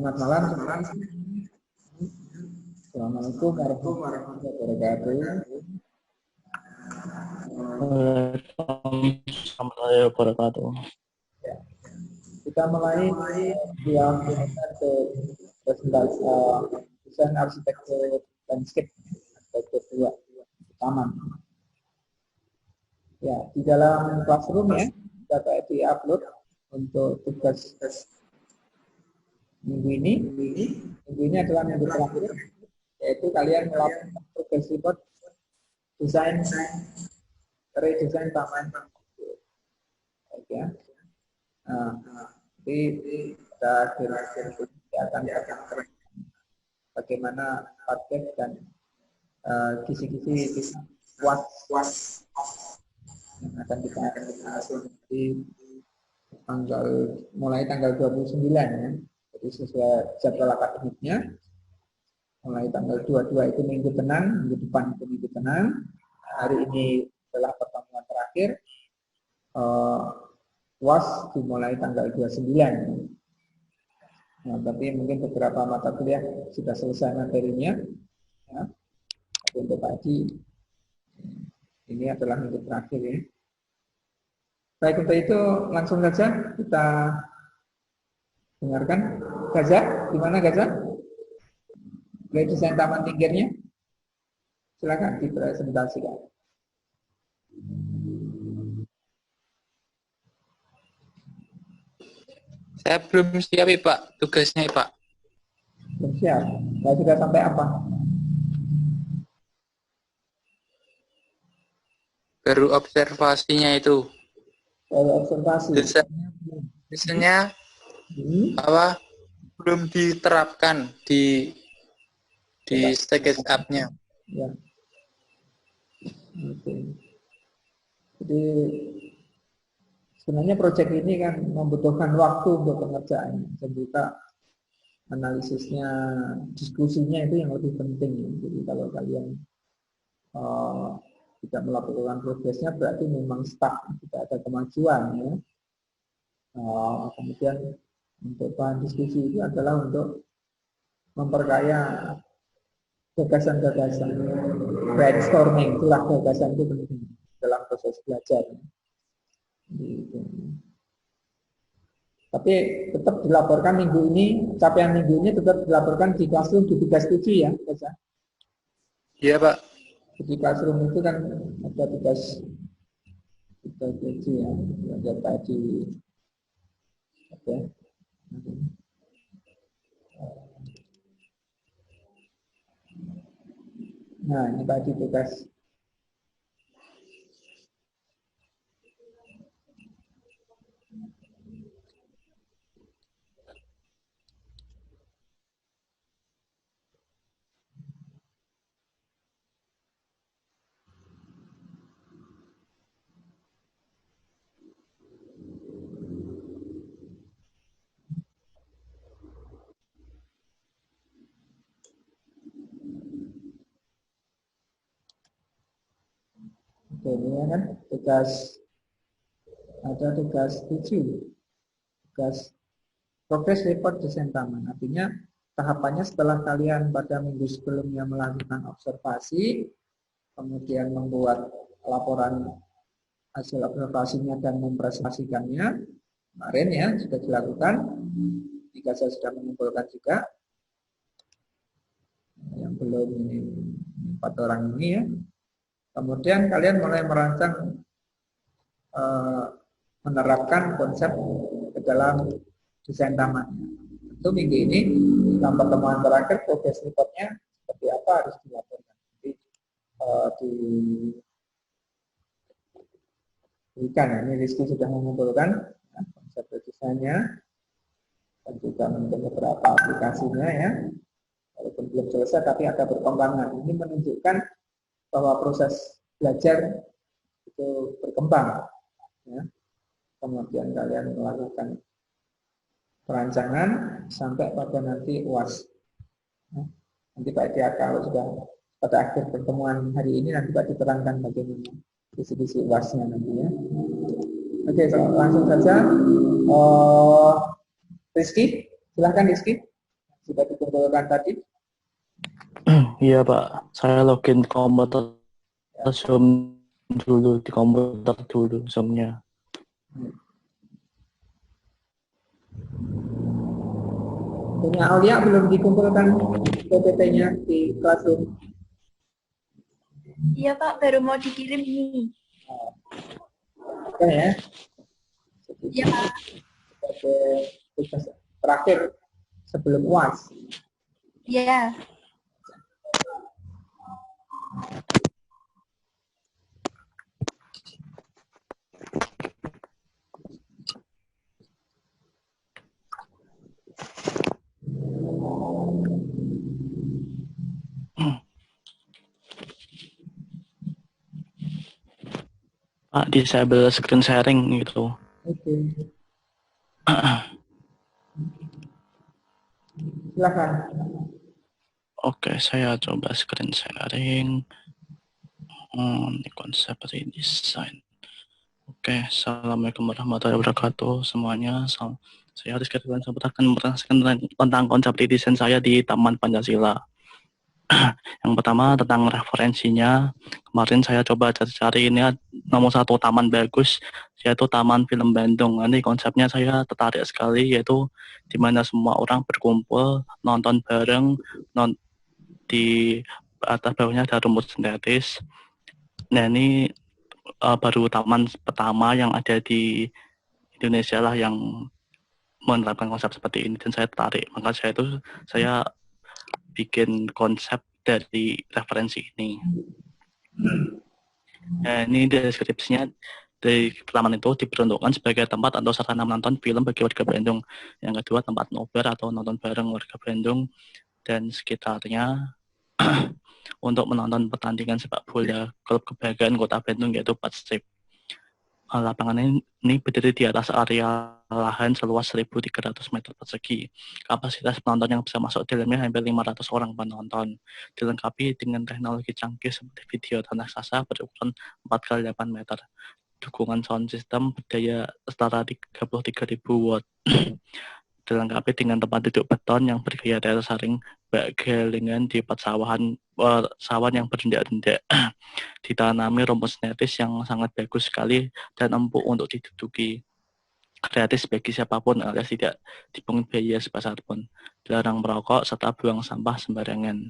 Selamat malam. Assalamualaikum warahmatullahi wabarakatuh. Warahmatullahi wabarakatuh. Ya. Kita mulai yang ke presentasi desain arsitektur landscape arsitektur 2 taman. Ya, di dalam classroom ya, dapat di-upload untuk tugas minggu ini. Minggu ini adalah minggu terakhir, yaitu kalian melakukan progress report desain redesain taman. Oke. Nah, jadi kita akhir-akhir ini akan bagaimana target dan kisi-kisi was yang akan kita di mulai tanggal 29 ya. Jadi sesuai jadwal akademiknya mulai tanggal 22 itu minggu tenang, minggu depan itu minggu tenang. Hari ini adalah pertemuan terakhir. Was dimulai tanggal 29. Nah, tapi mungkin beberapa mata kuliah sudah selesai materinya. Ya. Tapi untuk tadi ini adalah minggu terakhir ya. Baik, untuk itu langsung saja kita dengarkan. Gaza, gimana Gaza? Desain taman pinggirnya? Silakan dipresentasikan. Saya belum siap, Pak, tugasnya, Pak. Belum siap. Nah, sudah sampai apa? Baru observasinya itu. Baru observasi. Desainnya apa? Belum diterapkan di sketch up-nya. Ya. Oke. Jadi sebenarnya proyek ini kan membutuhkan waktu untuk pengerjaannya dan juga analisisnya, diskusinya itu yang lebih penting. Jadi kalau kalian tidak melakukan progresnya berarti memang stuck, tidak ada kemajuan ya. Kemudian untuk bahan diskusi itu adalah untuk memperkaya gagasan-gagasan, brainstorming, itulah gagasan itu penting dalam proses belajar. Gitu. Tapi tetap dilaporkan minggu ini, capaian minggu ini tetap dilaporkan di classroom di tugas 7 ya, Baca? Iya, Pak. Di classroom itu kan ada tugas 7 ya, ada tadi. Oke. Nah, ini tadi tugas. Oke, ini kan tugas, ada tugas 7, tugas progress report desain taman. Artinya tahapannya setelah kalian pada minggu sebelumnya melakukan observasi, kemudian membuat laporan hasil observasinya dan mempresentasikannya, kemarin ya sudah dilakukan. Jika saya sudah mengumpulkan juga, yang belum ini 4 orang ini ya. Kemudian kalian mulai merancang menerapkan konsep ke dalam desain taman. Tentu minggu ini dalam pertemuan terakhir progress reportnya seperti apa harus dilaporkan. Jadi diberikan ya. Ini Rizky sudah mengumpulkan ya, konsep desainnya dan juga mungkin beberapa aplikasinya ya. Walaupun belum selesai tapi ada perkembangan. Ini menunjukkan bahwa proses belajar itu berkembang. Ya. Kemudian kalian melakukan perancangan sampai pada nanti UAS. Ya. Nanti Pak Dia kalau sudah pada akhir pertemuan hari ini nanti Pak diterangkan bagaimana isi-isi UASnya nanti ya. Oke, langsung saja. Rizky, silahkan Rizky. sudah dikumpulkan tadi? Iya Pak, saya login komputer Zoom dulu di komputer dulu Zoom-nya. Punya Aulia belum dikumpulkan PPT-nya di Classroom? Iya Pak, baru mau dikirim nih. Oke ya. Iya Pak. Sebagai tugas terakhir sebelum UAS. Iya. Pak, disable screen sharing gitu. Oke. Silakan. Oke, saya coba screen sharing. Ini konsep redesign. Oke, assalamualaikum warahmatullahi wabarakatuh semuanya. Saya Rizky akan merasakan tentang konsep redesign saya di Taman Pancasila. Yang pertama tentang referensinya, kemarin saya coba cari-cari ini nomor satu taman bagus, yaitu Taman Film Bandung. Ini konsepnya saya tertarik sekali, yaitu di mana semua orang berkumpul, nonton bareng, di atas bawahnya ada rumput sintetis. Nah ini baru taman pertama yang ada di Indonesia lah yang menerapkan konsep seperti ini, dan saya tertarik. Maka saya bikin konsep dari referensi ini. Nah, ini deskripsinya dari taman itu diperuntukkan sebagai tempat atau sarana menonton film bagi warga Bandung. Yang kedua, tempat nobar atau nonton bareng warga Bandung dan sekitarnya untuk menonton pertandingan sepak bola klub kebanggaan Kota Bandung yaitu Persib. Lapangan ini berdiri di atas area lahan seluas 1.300 meter persegi. Kapasitas penonton yang bisa masuk dalamnya hampir 500 orang penonton. Dilengkapi dengan teknologi canggih seperti video dan raksasa berukuran 4x8 meter. Dukungan sound system berdaya setara 33.000 watt. Dilengkapi dengan tempat duduk beton yang bergaya tersaring bak galengan di persawahan sawan yang berendak-rendak. Ditanami rumput sintetis yang sangat bagus sekali dan empuk untuk diduduki. Gratis bagi siapapun alias tidak dipungut biaya sebesar pun. Dilarang merokok serta buang sampah sembarangan.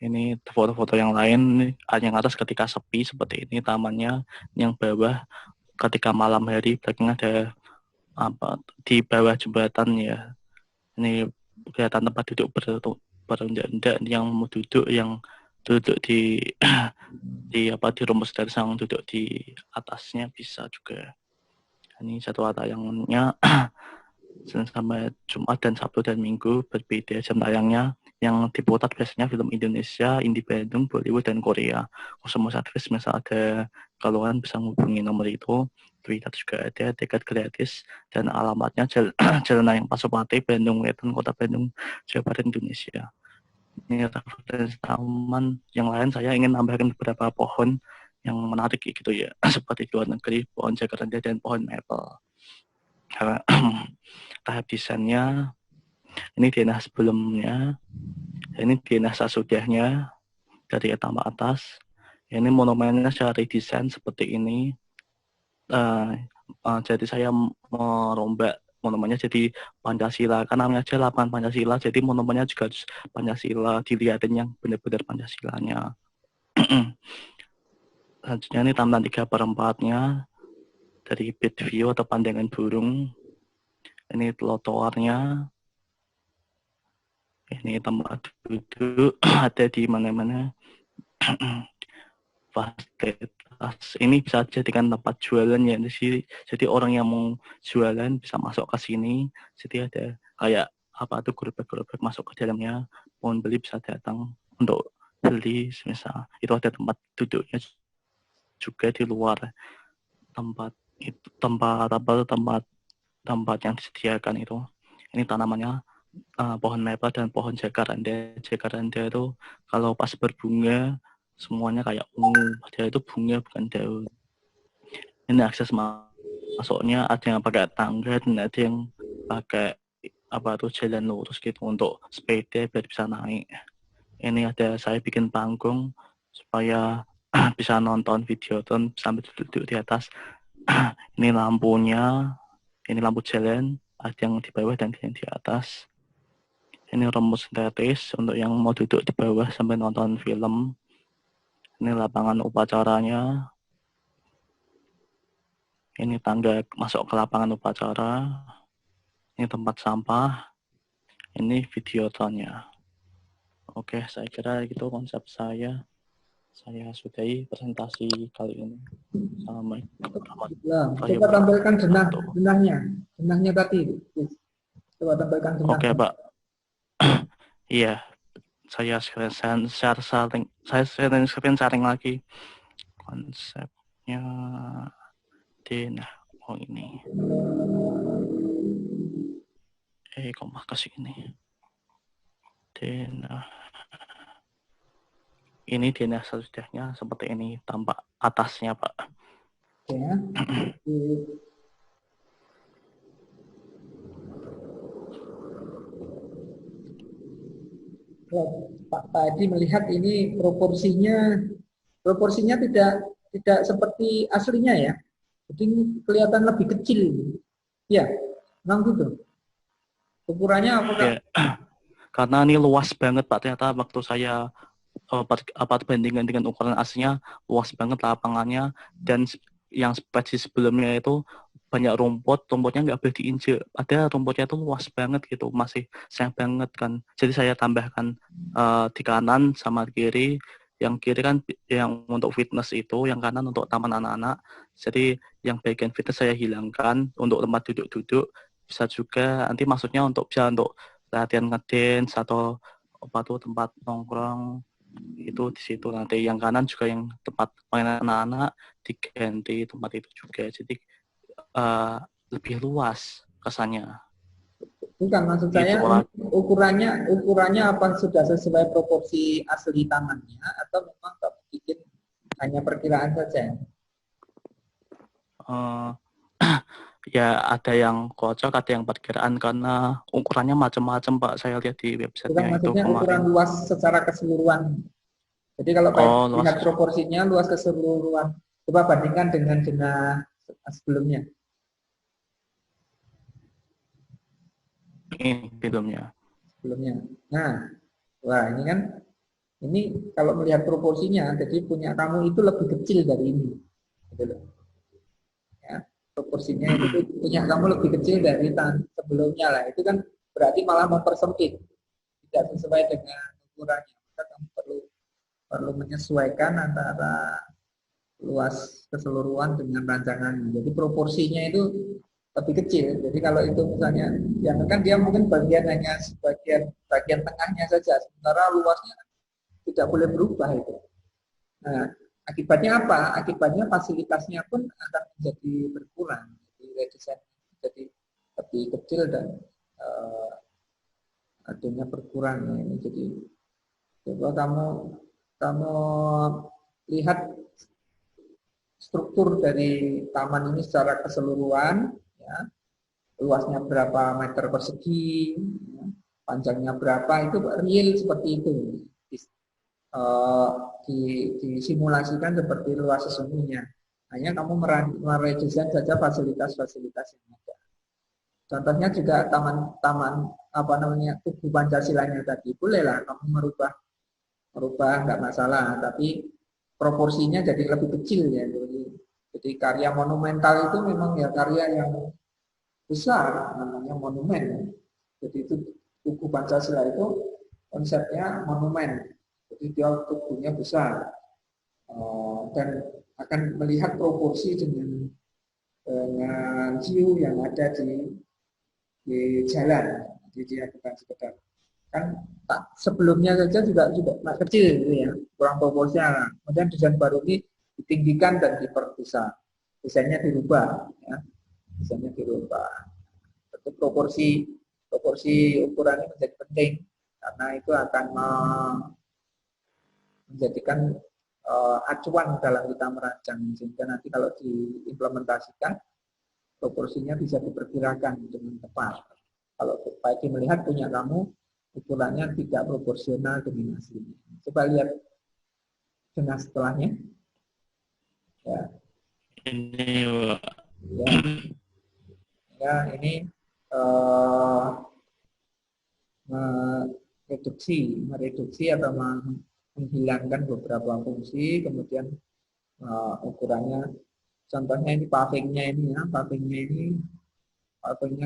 Ini foto-foto yang lain, yang atas ketika sepi seperti ini tamannya, yang bawah ketika malam hari, belakang ada di bawah jembatan ya. Ini kelihatan tempat duduk berendak-endak yang mau duduk, yang duduk di di rumput sintetis yang duduk di atasnya bisa juga. Ini satu tayangnya Senin sampai Jumat dan Sabtu dan Minggu berbeda jam tayangnya. Yang diputar biasanya film Indonesia, Indie Bandung, Bollywood dan Korea. Semua servis misal ada keluhan bisa menghubungi nomor itu. Twitter juga ada, tiket gratis dan alamatnya Jalan Layang Pasopati, Bandung Wetan, Kota Bandung, Jawa Barat, Indonesia. Ini referensi taman. Yang lain saya ingin tambahkan beberapa pohon yang menarik gitu ya, seperti di luar negeri, pohon jacaranda dan pohon maple. Tahap desainnya, ini DNA sebelumnya, ini DNA sesudahnya dari tambah atas. Ini monumennya secara desain seperti ini. Jadi saya merombak monumennya jadi Pancasila, karena namanya aja lapangan Pancasila, jadi monumennya juga Pancasila, dilihatin yang benar-benar Pancasilanya. Selanjutnya ini tampilan 3/4-nya dari bit view atau pandangan burung. Ini trotoarnya. Ini tempat duduk ada di mana-mana. Fasilitas ini bisa dijadikan tempat jualan ya di sini. Jadi orang yang mau jualan bisa masuk ke sini. Jadi ada kayak gerobak-gerobak masuk ke dalamnya. Mau beli bisa datang untuk beli. Misal itu ada tempat duduknya juga di luar tempat yang disediakan itu. Ini tanamannya pohon maple dan pohon jacaranda. Jacaranda itu kalau pas berbunga semuanya kayak ungu, padahal itu bunga bukan daun. Ini akses masuknya ada yang pakai tangga dan ada yang pakai jalan lurus gitu untuk sepeda biar bisa naik. Ini ada saya bikin panggung supaya bisa nonton video sambil duduk di atas. Ini lampunya, ini lampu jalan, ada yang di bawah dan yang di atas. Ini rumus sintetis untuk yang mau duduk di bawah sambil nonton film. Ini lapangan upacaranya. Ini tangga masuk ke lapangan upacara. Ini tempat sampah. Ini videotonnya. Oke, saya kira itu konsep saya. Saya sudahi presentasi kali ini. Assalamualaikum warahmatullahi Coba tampilkan wabarakatuh. jenahnya tadi. Coba tampilkan jenah. Oke, Pak. Iya, saya sharing lagi konsepnya. Nah, oh ini. Kok kasih ini. Nah, ini denah sesudahnya seperti ini tampak atasnya, Pak. Ya. Pak Adi melihat ini proporsinya tidak seperti aslinya ya. Jadi ini kelihatan lebih kecil. Ya, memang gitu. Ukurannya apakah? Ya, karena ini luas banget Pak, ternyata waktu saya bandingkan dengan ukuran aslinya luas banget lapangannya, dan yang spreadsheet sebelumnya itu banyak rumputnya nggak boleh diinjek. Ada rumputnya itu luas banget gitu, masih sayang banget kan. Jadi saya tambahkan di kanan sama kiri. Yang kiri kan yang untuk fitness itu, yang kanan untuk taman anak-anak. Jadi yang bagian fitness saya hilangkan untuk tempat duduk-duduk. Bisa juga nanti maksudnya untuk latihan ngedance atau tempat nongkrong itu di situ. Nanti yang kanan juga yang tempat mainan anak-anak diganti tempat itu juga. Jadi lebih luas kesannya. Bukan, maksud saya ukurannya apa sudah sesuai proporsi asli tamannya atau memang kamu bikin hanya perkiraan saja? Ya ada yang kocok, ada yang perkiraan karena ukurannya macam-macam Pak. Saya lihat di websitenya itu Maksudnya kemarin. ukuran luas secara keseluruhan. Jadi kalau lihat proporsinya luas keseluruhan, coba bandingkan dengan jenah sebelumnya. Ini sebelumnya. Nah, wah ini kan, ini kalau melihat proporsinya, jadi punya kamu itu lebih kecil dari ini. Gitu loh. Ya, proporsinya itu punya kamu lebih kecil dari sebelumnya lah. Itu kan berarti malah mempersempit, tidak sesuai dengan ukurannya. Maka kamu perlu menyesuaikan antara luas keseluruhan dengan rancangan. Jadi proporsinya itu lebih kecil. Jadi kalau itu misalnya, ya kan dia mungkin hanya bagian tengahnya saja, sementara luasnya tidak boleh berubah itu. Nah, akibatnya apa? Akibatnya fasilitasnya pun akan menjadi berkurang. Jadi desain jadi lebih kecil dan adanya berkurang. Ini jadi coba kamu lihat struktur dari taman ini secara keseluruhan, ya, luasnya berapa meter persegi, ya, panjangnya berapa, itu real seperti itu. Disimulasikan seperti luas sesungguhnya. Hanya kamu meredesain saja fasilitas-fasilitas yang ada. Contohnya juga taman Tugu Pancasilanya tadi, bolehlah kamu merubah nggak masalah, tapi proporsinya jadi lebih kecil ya. Jadi karya monumental itu memang ya karya yang besar, namanya monumen. Jadi itu Tugu Pancasila itu konsepnya monumen. Jadi dia tubuhnya besar dan akan melihat proporsi dengan view yang ada di jalan. Jadi dia bukan sekedar kan sebelumnya saja juga kecil gitu ya, kurang proporsional. Kemudian desain baru ini ditinggikan dan diperbesar, desainnya dirubah, ya. Desainnya dirubah. Tentu proporsi ukurannya menjadi penting karena itu akan menjadikan acuan dalam kita merancang, sehingga nanti kalau diimplementasikan proporsinya bisa diperkirakan dengan tepat. Kalau Pak Edi melihat punya kamu ukurannya tidak proporsional dengan aslinya. Coba lihat dengan setelahnya. Ya, Ini Pak. ya, ya ini eh, mereduksi atau menghilangkan beberapa fungsi, kemudian ukurannya, contohnya ini pavingnya ini ya, pavingnya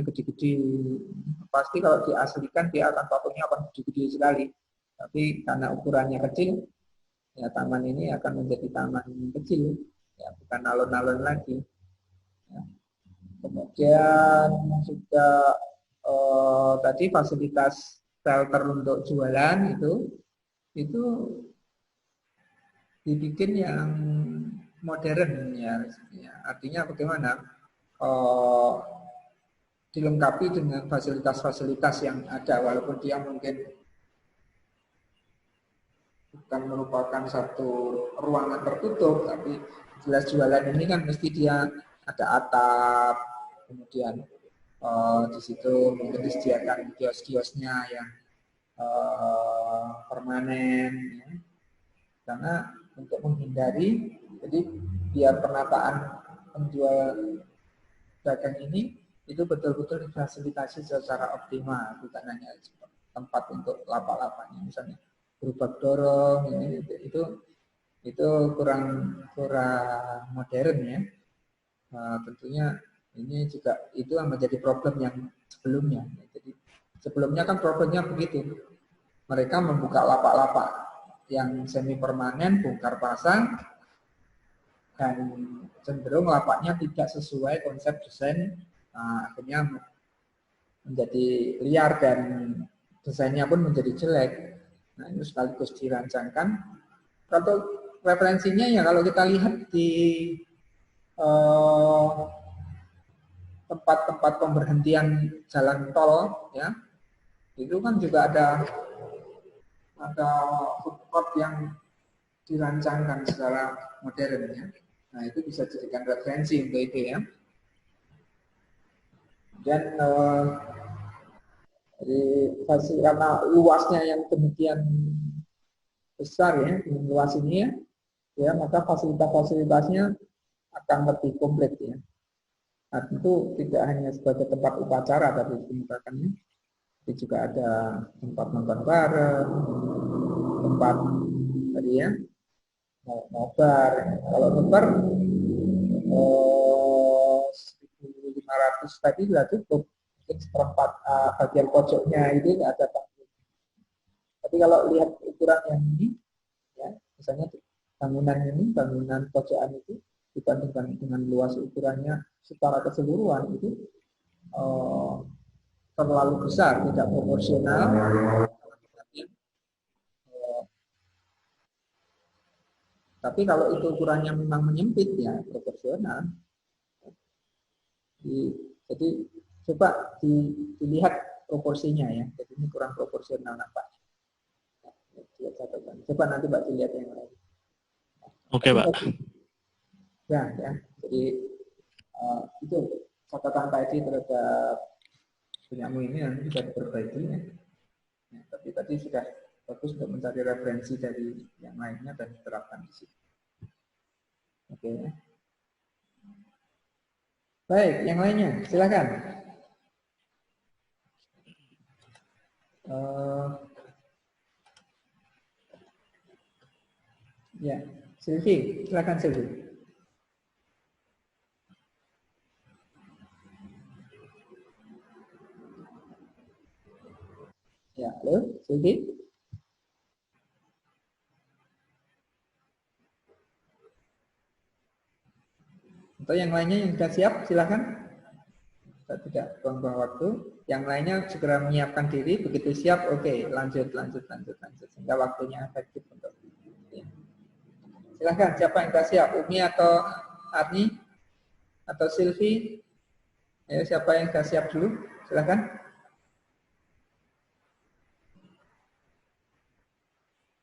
gede-gede. Pasti kalau diaslikan dia akan pavingnya akan gede-gede sekali. Tapi karena ukurannya kecil, ya taman ini akan menjadi taman kecil, ya bukan alun-alun lagi. Ya. Kemudian juga tadi fasilitas shelter untuk jualan itu dibikin yang modern ya. Artinya bagaimana? Dilengkapi dengan fasilitas-fasilitas yang ada, walaupun dia mungkin bukan merupakan satu ruangan tertutup, tapi jelas jualan ini kan mesti dia ada atap, kemudian di situ mungkin disediakan kios-kiosnya yang permanen, ya. Karena untuk menghindari, jadi biar penataan penjual dagang ini itu betul-betul difasilitasi secara optimal, bukan hanya tempat untuk lapak-lapaknya, misalnya gerobak dorong ini itu kurang modern ya. Tentunya ini juga itu yang menjadi problem yang sebelumnya. Jadi sebelumnya kan problemnya begitu, mereka membuka lapak-lapak yang semi permanen, bongkar pasang, dan cenderung lapaknya tidak sesuai konsep desain, akhirnya menjadi liar dan desainnya pun menjadi jelek. Nah, itu sekaligus dirancangkan. Kalau referensinya ya kalau kita lihat di tempat-tempat pemberhentian jalan tol, ya itu kan juga ada food court yang dirancangkan secara modern ya. Nah itu bisa jadikan referensi untuk itu ya. Dan karena luasnya yang demikian besar ya, dengan luas ini ya, maka fasilitas-fasilitasnya akan lebih komplit ya. Nah, tentu tidak hanya sebagai tempat upacara tadi dikemukakannya, tapi juga ada tempat nonton bareng, tempat tadi ya, nobar. Kalau nobar 1.500 tadi sudah cukup. Mungkin seperempat bagian pojoknya itu ada panggung. Tapi kalau lihat ukuran yang ini, ya, misalnya bangunan pojokan itu dibandingkan dengan luas ukurannya secara keseluruhan itu terlalu besar, tidak proporsional. Tapi kalau itu ukurannya memang menyempit ya proporsional. Jadi coba dilihat proporsinya ya. Jadi ini kurang proporsional nampaknya. Coba nanti Mbak dilihat yang lain. Oke, Pak. Ya. Jadi itu catatan Pak Edi terhadap punyamu ini nanti bisa diperbaiki ya. Tapi tadi sudah bagus untuk mencari referensi dari yang lainnya dan diterapkan di sini. Oke. Baik, yang lainnya silakan. Ya, Silvi, silakan Silvi. Ya, halo, Silvi. Atau yang lainnya yang sudah siap, silakan. Kita tidak buang-buang waktu. Yang lainnya segera menyiapkan diri. Begitu siap, oke, lanjut. Sehingga waktunya efektif untuk ya. Silakan, siapa yang sudah siap? Umi atau Arni? Atau Silvi? Ayo, siapa yang sudah siap dulu? Silakan.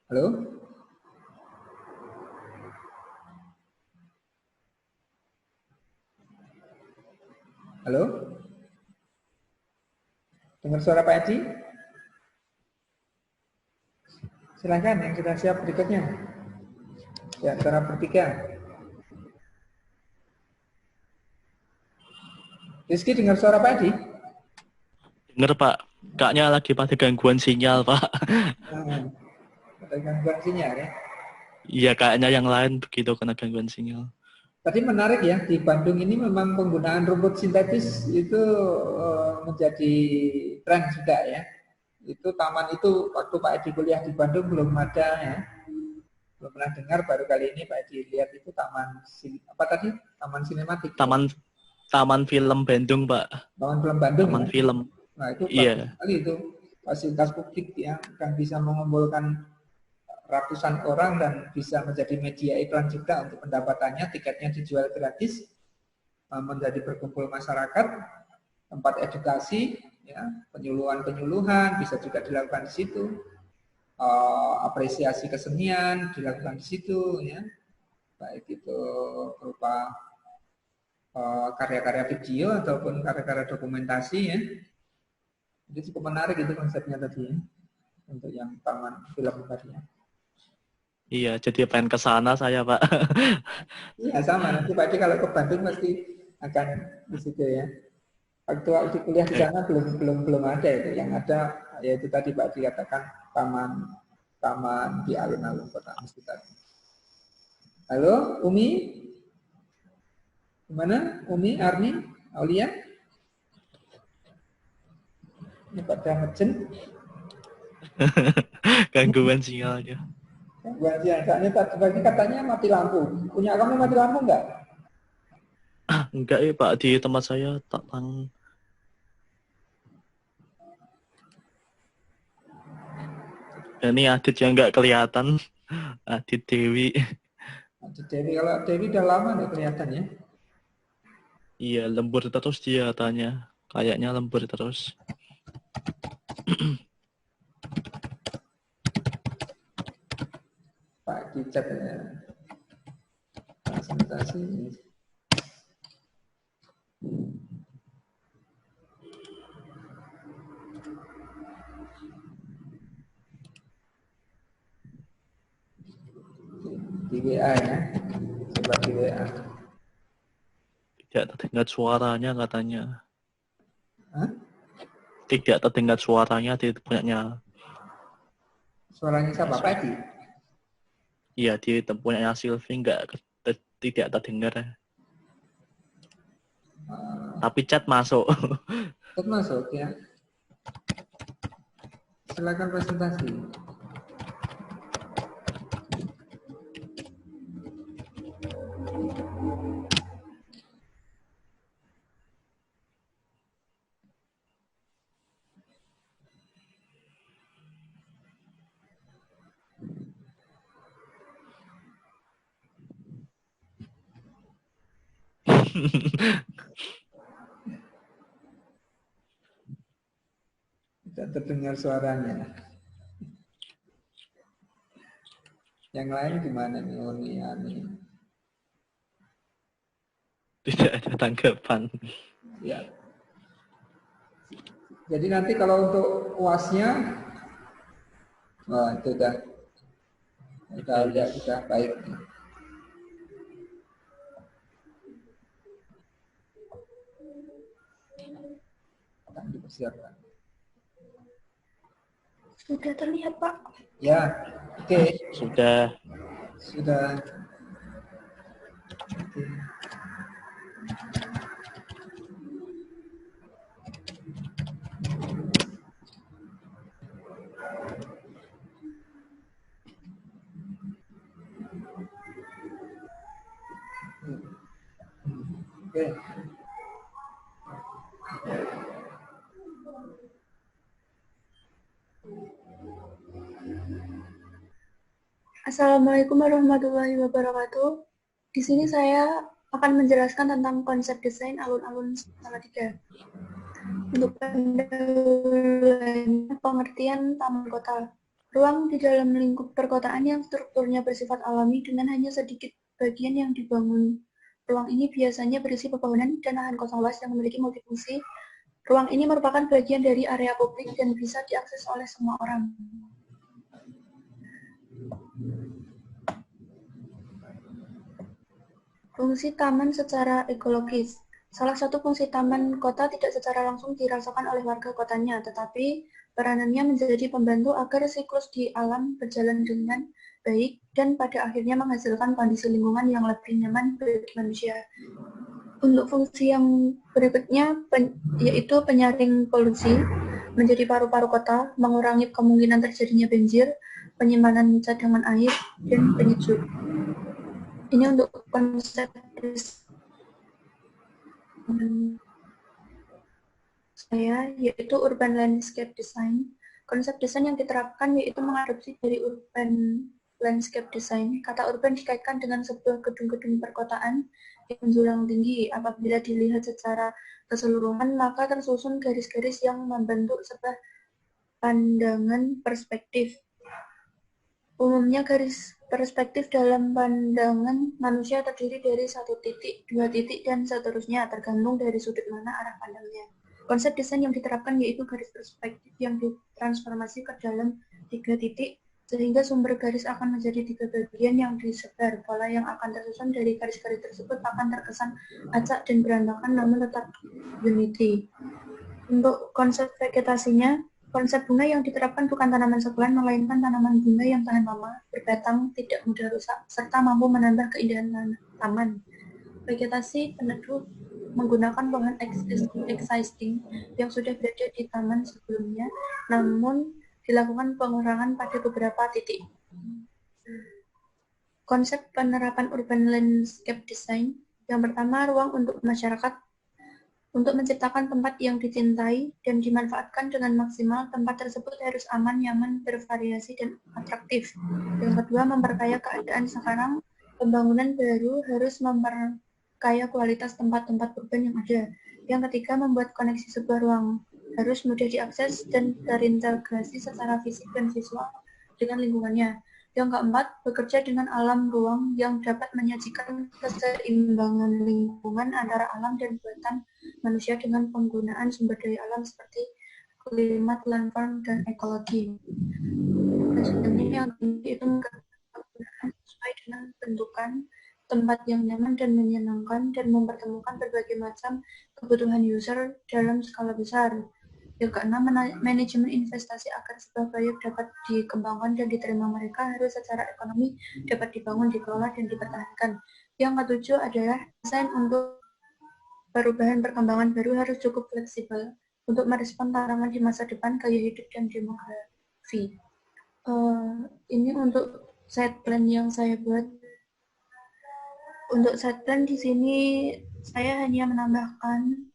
Halo? Halo? Dengar suara Pak Edi? Silahkan yang sudah siap berikutnya. Ya, antara bertiga. Rizky dengar suara Pak Edi? Dengar Pak, kayaknya lagi pada gangguan sinyal Pak. Ada gangguan sinyal ya. Iya kayaknya yang lain begitu kena gangguan sinyal. Tadi menarik ya, di Bandung ini memang penggunaan rumput sintetis itu menjadi tren juga ya. Itu taman itu waktu Pak Edi kuliah di Bandung belum ada ya. Belum pernah dengar, baru kali ini Pak Edi lihat itu taman apa tadi? Taman sinematik. Taman film Bandung Pak. Taman film Bandung. Taman ya? film. Nah itu Iya. Kali itu fasilitas publik yang akan bisa mengumpulkan ratusan orang dan bisa menjadi media iklan juga untuk pendapatannya, tiketnya dijual gratis, menjadi berkumpul masyarakat, tempat edukasi, ya, penyuluhan bisa juga dilakukan di situ, apresiasi kesenian dilakukan di situ, ya, baik itu berupa karya-karya video ataupun karya-karya dokumentasi, ya. Jadi cukup menarik itu konsepnya tadi, ya, untuk yang taman film tadi. Ya. Iya, jadi pengen ke sana saya, Pak. Iya, sama. Nanti Pak Edi kalau ke Bandung pasti akan di situ ya. Waktu kuliah di sana belum ada itu. Yang ada yaitu tadi Pak Edi katakan taman di alun-alun kota mesti tadi. Halo, Umi? Gimana? Umi, Arni, Aulia? Ini pada ngejen. Gangguan sinyalnya. Gangguan sinyal. Soalnya tadi katanya mati lampu. Punya kamu mati lampu enggak? Enggak ya Pak, di tempat saya ini Adit yang enggak kelihatan. Adit Dewi. Adit Dewi, kalau Dewi udah lama enggak kelihatan ya? Iya, lembur terus dia tanya. Kayaknya lembur terus. Pak Kicap ya. Presentasi. Di WA ya. Coba di WA. Tidak terdengar suaranya katanya. Hah? Tidak terdengar suaranya di punyanya. Suaranya siapa? Pak Edi? Iya, di punyanya Sylvie tidak terdengar. Tapi chat masuk. Chat masuk ya. Silakan presentasi. Tidak terdengar suaranya. Yang lain gimana nih? Oh, nih. Tidak ada tanggapan. Ya. Jadi nanti kalau untuk UAS-nya, wah itu sudah baik. Akan dipersiapkan. Sudah terlihat, Pak. Ya, oke. Sudah. Oke. Oke. Assalamualaikum warahmatullahi wabarakatuh. Di sini saya akan menjelaskan tentang konsep desain alun-alun Salatiga. Untuk pendahuluan pengertian taman kota. Ruang di dalam lingkup perkotaan yang strukturnya bersifat alami dengan hanya sedikit bagian yang dibangun. Ruang ini biasanya berisi pepohonan dan lahan kosong luas yang memiliki multifungsi Ruang ini merupakan bagian dari area publik dan bisa diakses oleh semua orang. Fungsi taman secara ekologis. Salah satu fungsi taman kota tidak secara langsung dirasakan oleh warga kotanya, tetapi peranannya menjadi pembantu agar siklus di alam berjalan dengan baik dan pada akhirnya menghasilkan kondisi lingkungan yang lebih nyaman bagi manusia. Untuk fungsi yang berikutnya yaitu penyaring polusi, menjadi paru-paru kota, mengurangi kemungkinan terjadinya banjir, penyimpanan cadangan air, dan penyejuk. Ini untuk konsep saya, yaitu urban landscape design. Konsep desain yang diterapkan yaitu mengadopsi dari urban landscape design. Kata urban dikaitkan dengan sebuah gedung-gedung perkotaan yang menjulang tinggi. Apabila dilihat secara keseluruhan, maka tersusun garis-garis yang membentuk sebuah pandangan perspektif. Umumnya garis perspektif dalam pandangan manusia terdiri dari 1 titik, 2 titik, dan seterusnya, tergantung dari sudut mana arah pandangnya. Konsep desain yang diterapkan yaitu garis perspektif yang ditransformasi ke dalam 3 titik, sehingga sumber garis akan menjadi 3 bagian yang disebar. Pola yang akan tersusun dari garis-garis tersebut akan terkesan acak dan berantakan, namun tetap unity. Untuk konsep vegetasinya, konsep bunga yang diterapkan bukan tanaman sebulan, melainkan tanaman bunga yang tahan lama, berbatang, tidak mudah rusak, serta mampu menambah keindahan taman. Vegetasi peneduh menggunakan pohon existing yang sudah berada di taman sebelumnya, namun dilakukan pengurangan pada beberapa titik. Konsep penerapan urban landscape design. Yang pertama, ruang untuk masyarakat. Untuk menciptakan tempat yang dicintai dan dimanfaatkan dengan maksimal, tempat tersebut harus aman, nyaman, bervariasi, dan atraktif. Yang kedua, memperkaya keadaan sekarang. Pembangunan baru harus memperkaya kualitas tempat-tempat urban yang ada. Yang ketiga, membuat koneksi sebuah ruang harus mudah diakses dan terintegrasi secara fisik dan visual dengan lingkungannya. Yang keempat, bekerja dengan alam ruang yang dapat menyajikan keseimbangan lingkungan antara alam dan buatan manusia dengan penggunaan sumber daya alam seperti klimat, landform, dan ekologi. Selanjutnya yang itu sesuai dengan bentukan tempat yang nyaman dan menyenangkan dan mempertemukan berbagai macam kebutuhan user dalam skala besar. Yang keenam, manajemen investasi agar sebuah proyek dapat dikembangkan dan diterima mereka harus secara ekonomi dapat dibangun, dikelola, dan dipertahankan. Yang ketujuh adalah desain untuk perubahan perkembangan baru harus cukup fleksibel untuk merespon tantangan di masa depan, gaya hidup, dan demografi. Ini untuk side plan yang saya buat. Untuk side plan di sini saya hanya menambahkan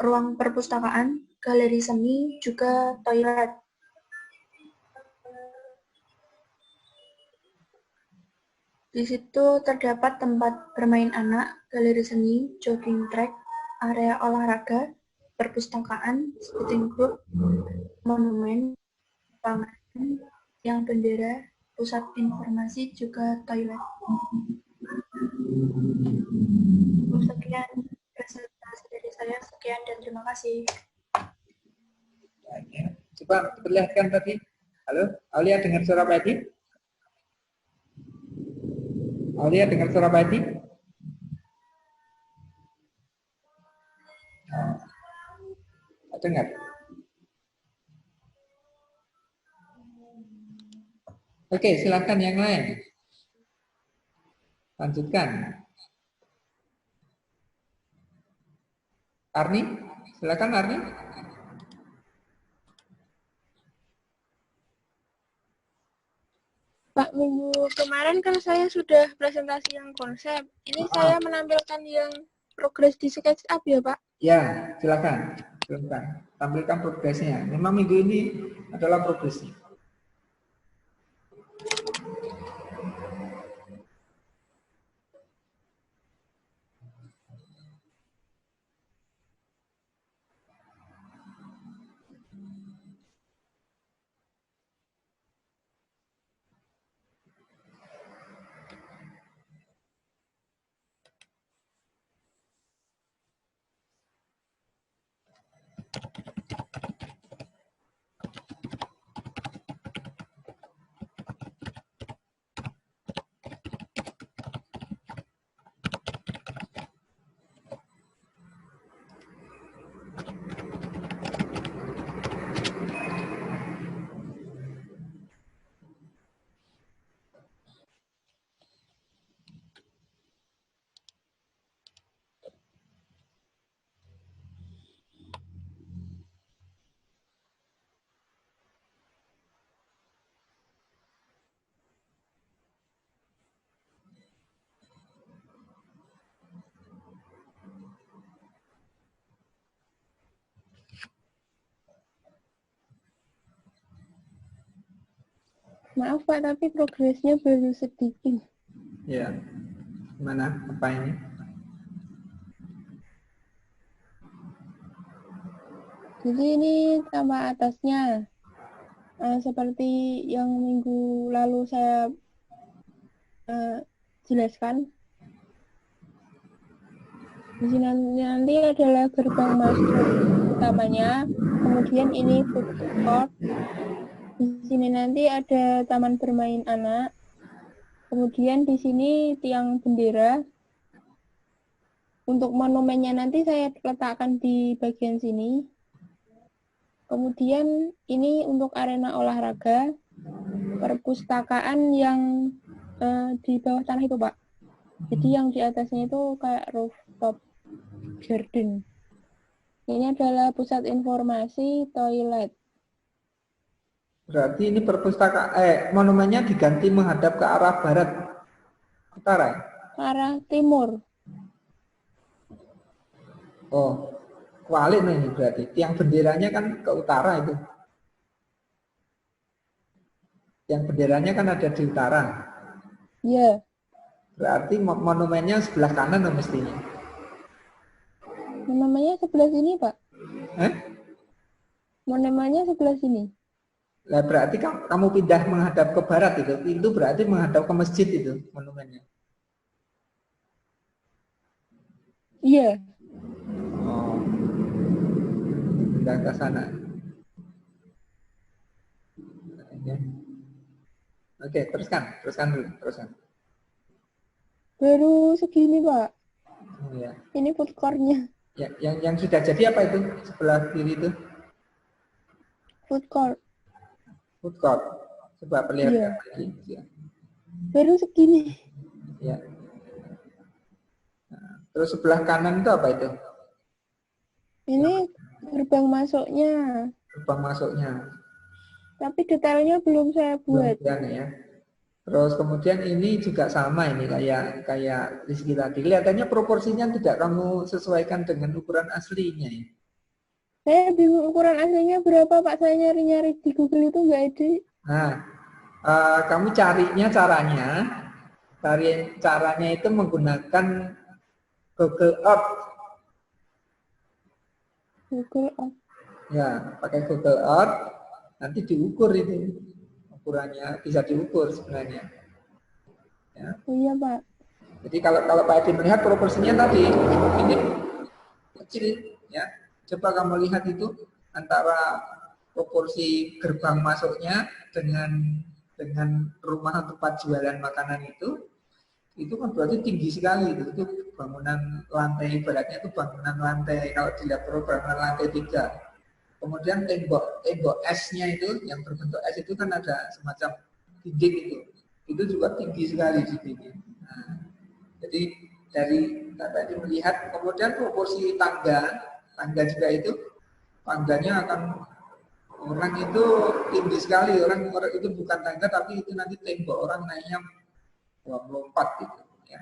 ruang perpustakaan, galeri seni, juga toilet. Di situ terdapat tempat bermain anak, galeri seni, jogging track, area olahraga, perpustakaan, skating group, monumen, pangan, tiang bendera, pusat informasi, juga toilet. Sekian presentasi dari saya, sekian dan terima kasih. Coba perlihatkan tadi. Halo, Aulia dengar suara Pak Edi? Aulia dengar suara Pak Edi? Dengar. Oke, silakan yang lain. Lanjutkan. Arni, silakan Arni. Pak, minggu kemarin kan saya sudah presentasi yang konsep. Ini saya menampilkan yang progres di SketchUp ya, Pak? Ya, silakan. Silakan. Tampilkan progresnya. Memang minggu ini adalah progresnya. Maaf Pak, tapi progresnya baru sedikit. Ya. Mana? Apa ini? Jadi ini tambah atasnya. Seperti yang minggu lalu saya jelaskan. Di sini nanti adalah gerbang masuk utamanya. Kemudian ini food court. Di sini nanti ada taman bermain anak. Kemudian di sini tiang bendera. Untuk monumennya nanti saya letakkan di bagian sini. Kemudian ini untuk arena olahraga, perpustakaan yang di bawah tanah itu, Pak. Jadi yang di atasnya itu kayak rooftop garden. Ini adalah pusat informasi toilet. Berarti ini monumennya diganti menghadap ke arah barat, utara. Ke arah timur. Oh, kualik nih berarti. Tiang benderanya kan ke utara itu. Tiang benderanya kan ada di utara. Iya. Berarti monumennya sebelah kanan mestinya. Monumennya sebelah sini, Pak. Monumennya sebelah sini. Lah berarti kamu pindah menghadap ke barat itu berarti menghadap ke masjid itu monumennya. Iya. Oh, pindah ke sana. Oke, teruskan dulu. Baru segini, Pak. Oh, ya. Ini food court-nya. Ya, yang sudah jadi apa itu sebelah kiri itu? Food court. Food court. Coba perlihatkan lagi. Ya. Baru segini. Ya. Nah, terus sebelah kanan itu apa itu? Ini gerbang masuknya. Gerbang masuknya. Tapi detailnya belum saya buat. Belum ya. Terus kemudian ini juga sama ini kayak Rizky tadi. Kelihatannya proporsinya tidak kamu sesuaikan dengan ukuran aslinya ya. Saya bingung ukuran aslinya berapa, Pak. Saya nyari-nyari di Google itu nggak ada. Nah, kamu caranya itu menggunakan Google Earth. Google Earth. Ya, pakai Google Earth, nanti diukur itu. Ukurannya bisa diukur sebenarnya. Ya. Oh iya, Pak. Jadi kalau Pak Edi melihat proporsinya tadi, ini kecil. Ya. Coba kamu lihat itu antara proporsi gerbang masuknya dengan rumah tempat jualan makanan itu kan berarti tinggi sekali itu bangunan lantai, ibaratnya itu bangunan lantai kalau dilihat bangunan lantai 3. Kemudian tembok esnya itu yang berbentuk es itu kan ada semacam dinding itu juga tinggi sekali di sini. Nah, jadi dari tadi melihat kemudian proporsi tangga juga itu tangganya akan orang itu tinggi sekali, orang itu bukan tangga tapi itu nanti tembok orang naiknya 24 gitu ya.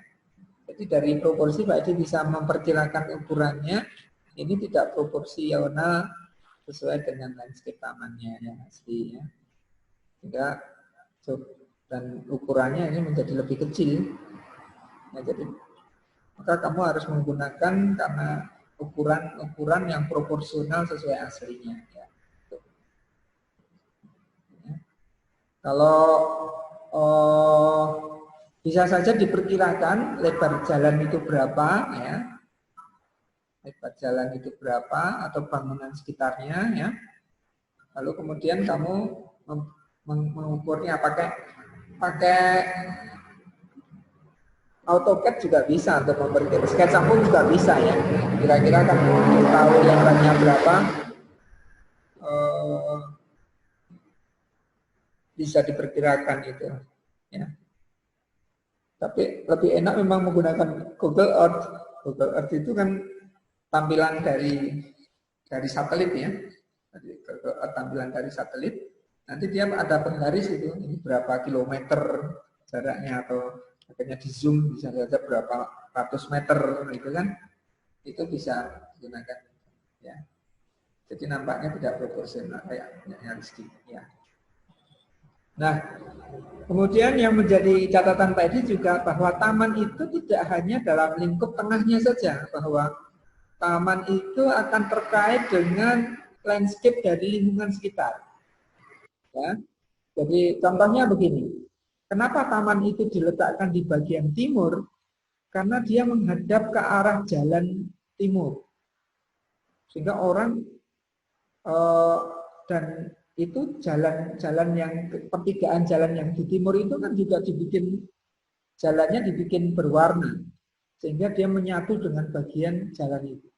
Jadi dari proporsi Pak Edi bisa memperkirakan ukurannya ini tidak proporsional sesuai dengan landscape tamannya yang asli ya. Sehingga dan ukurannya ini menjadi lebih kecil. Nah, jadi maka kamu harus menggunakan karena ukuran yang proporsional sesuai aslinya ya. Kalau bisa saja diperkirakan lebar jalan itu berapa ya. Lebar jalan itu berapa atau bangunan sekitarnya ya. Lalu kemudian kamu mengukurnya pakai AutoCAD juga bisa untuk memperkirakan. SketchUp pun juga bisa ya. Kira-kira kamu tahu lebarnya berapa, bisa diperkirakan itu ya. Tapi lebih enak memang menggunakan Google Earth. Google Earth itu kan tampilan dari satelit ya. Tampilan dari satelit. Nanti dia ada penggaris itu, ini berapa kilometer jaraknya atau akhirnya di zoom bisa saja berapa ratus meter gitu kan. Itu bisa digunakan ya. Jadi nampaknya tidak proporsional kayak Rizky ya. Nah, kemudian yang menjadi catatan Pak Edi juga bahwa taman itu tidak hanya dalam lingkup tengahnya saja, bahwa taman itu akan terkait dengan landscape dari lingkungan sekitar. Ya. Jadi contohnya begini, kenapa taman itu diletakkan di bagian timur? Karena dia menghadap ke arah jalan timur, sehingga orang dan itu jalan yang pertigaan jalan yang di timur itu kan juga jalannya dibikin berwarna, sehingga dia menyatu dengan bagian jalan itu.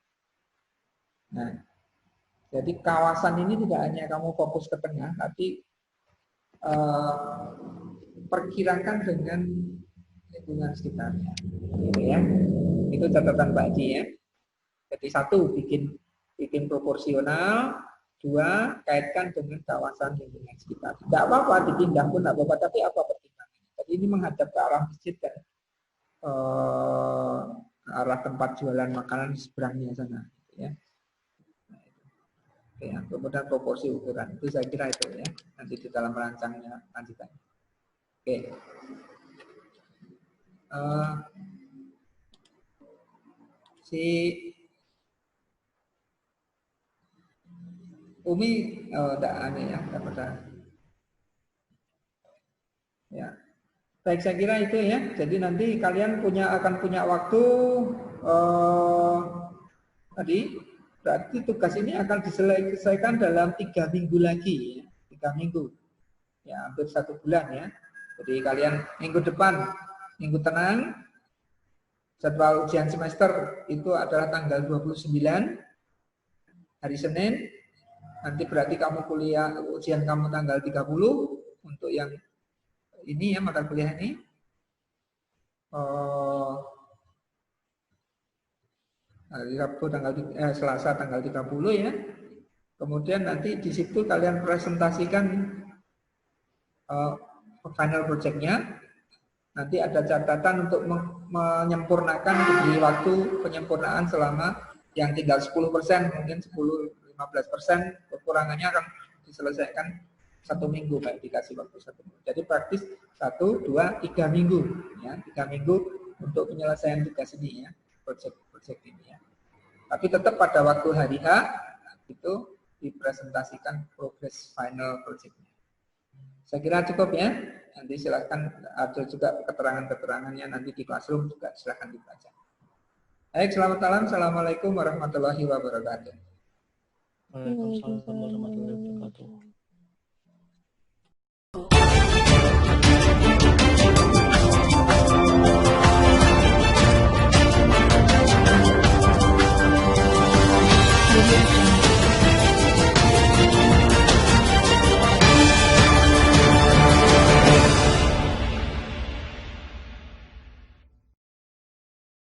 Nah, jadi kawasan ini tidak hanya kamu fokus ke tengah, tapi perkirakan dengan lingkungan sekitarnya. Gitu ya. Itu catatan Pak Haji ya. Jadi satu, bikin proporsional. Dua, kaitkan dengan kawasan lingkungan sekitar. Tidak apa-apa, dipindah pun tidak apa-apa, tapi apa pertimbangannya? Jadi ini menghadap ke arah masjid kan, ke arah tempat jualan makanan di seberangnya sana. Ya. Oke, kemudian proporsi ukuran. Itu saya kira itu ya. Nanti di dalam rancangnya lanjutan. Oke. Si Umi, enggak aneh ya, enggak pernah. Ya, baik saya kira itu ya. Jadi nanti kalian akan punya waktu tadi berarti tugas ini akan diselesaikan dalam 3 minggu lagi, ya. 3 minggu, ya hampir 1 bulan ya. Jadi kalian minggu depan, minggu tenang, jadwal ujian semester itu adalah tanggal 29 hari Senin. Nanti berarti kamu kuliah, ujian kamu tanggal 30 untuk yang ini ya, mata kuliah ini. Hari Rabu Selasa tanggal 30 ya. Kemudian nanti di situ kalian presentasikan final project-nya. Nanti ada catatan untuk menyempurnakan, diberi waktu penyempurnaan selama yang tinggal 10%, mungkin 10-15%, kekurangannya akan diselesaikan 1 minggu, baik dikasih waktu 1 minggu. Jadi praktis 1, 2, 3 minggu, ya 3 minggu untuk penyelesaian tugas ini ya, project ini ya. Tapi tetap pada waktu hari H itu dipresentasikan progress final project-nya. Saya kira cukup ya. Nanti silakan, ada juga keterangan-keterangannya nanti di classroom juga silakan dibaca. Baik, selamat malam. Assalamualaikum warahmatullahi wabarakatuh. Waalaikumsalam warahmatullahi wabarakatuh.